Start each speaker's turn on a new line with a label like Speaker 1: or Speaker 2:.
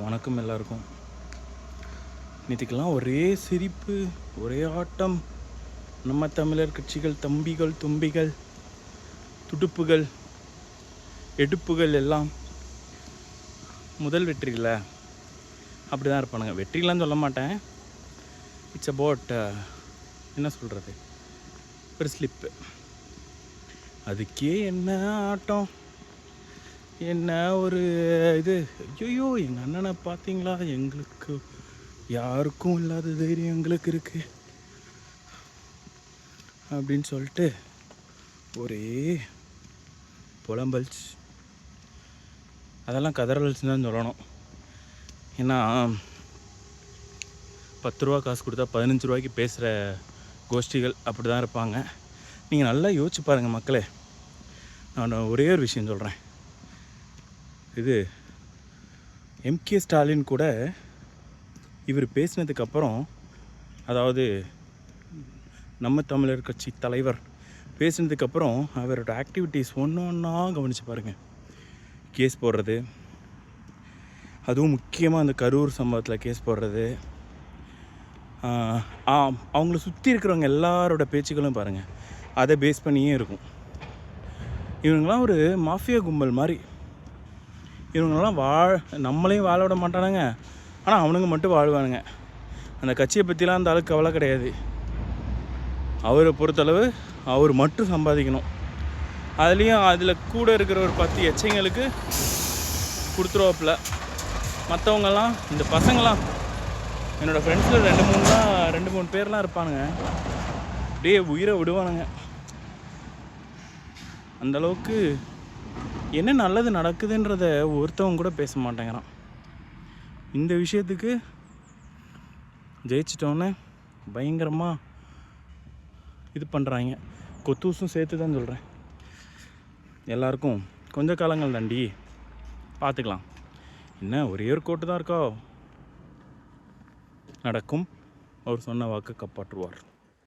Speaker 1: வணக்கம் எல்லாருக்கும். நேற்றுக்கெல்லாம் ஒரே சிரிப்பு, ஒரே ஆட்டம். நம்ம தமிழர் கட்சிகள் தம்பிகள் தும்பிகள் துடுப்புகள் எடுப்புகள் எல்லாம் முதல் வெற்றியில் அப்படி தான் இருப்பானுங்க. வெற்றிலாம் சொல்ல மாட்டேன். இட்ஸ் அபவுட் என்ன சொல்கிறது, ஒரு ஸ்லிப்பு. அதுக்கே என்ன ஆட்டம், என்ன ஒரு இது. ஐயோ எங்கள் அண்ணனை பார்த்தீங்களா, எங்களுக்கு யாருக்கும் இல்லாத தைரியம் எங்களுக்கு இருக்குது அப்படின்னு சொல்லிட்டு ஒரே புலம்பல்ஸ். அதெல்லாம் கதறல்ஸ் தான் சொல்லணும். ஏன்னா 10 ரூபா காசு கொடுத்தா 15 ரூபாய்க்கு பேசுகிற கோஷ்டிகள் அப்படி தான் இருப்பாங்க. நீங்கள் நல்லா யோசிச்சு பாருங்கள் மக்களே. நான் ஒரே ஒரு விஷயம் சொல்கிறேன். இது எம்கே ஸ்டாலின் கூட இவர் பேசினதுக்கப்புறம், அதாவது நம்ம தமிழர் கட்சி தலைவர் பேசினதுக்கப்புறம் அவரோட ஆக்டிவிட்டீஸ் ஒன்று ஒன்றா கவனித்து பாருங்கள். கேஸ் போடுறது, அதுவும் முக்கியமாக அந்த கரூர் சம்பவத்தில் கேஸ் போடுறது, அவங்கள சுற்றி இருக்கிறவங்க எல்லாரோட பேச்சுக்களும் பாருங்கள், அதை பேஸ் பண்ணியே இருக்கும். இவங்கெல்லாம் ஒரு மாஃபியா கும்பல் மாதிரி. இவங்கெல்லாம் நம்மளையும் வாழ விட மாட்டானுங்க, ஆனால் அவனுங்க மட்டும் வாழ்வானுங்க. அந்த கட்சியை பற்றிலாம் அந்த ஆளுக்கு கவலை கிடையாது. அவரை பொறுத்தளவு அவர் மட்டும் சம்பாதிக்கணும். அதுலேயும் அதில் கூட இருக்கிற ஒரு 10 எச்சைங்களுக்கு கொடுத்துருவாப்பில். மற்றவங்கெல்லாம், இந்த பசங்களாம், என்னோடய ஃப்ரெண்ட்ஸில் 2-3 பேர்லாம் இருப்பானுங்க, அப்படியே உயிரை விடுவானுங்க. அந்தளவுக்கு என்ன நல்லது நடக்குதுன்றத ஒருத்தவங்க கூட பேச மாட்டேங்கிறான். இந்த விஷயத்துக்கு ஜெயிச்சிட்டோன்னே பயங்கரமாக இது பண்ணுறாங்க. கொத்தூசும் சேர்த்து தான் சொல்கிறேன். எல்லாருக்கும் கொஞ்ச காலங்கள் தாண்டி பார்த்துக்கலாம். என்ன ஒரே ஒரு கோட்டு தான் இருக்கா, நடக்கும். அவர் சொன்ன வாக்கு காப்பாற்றுவார்.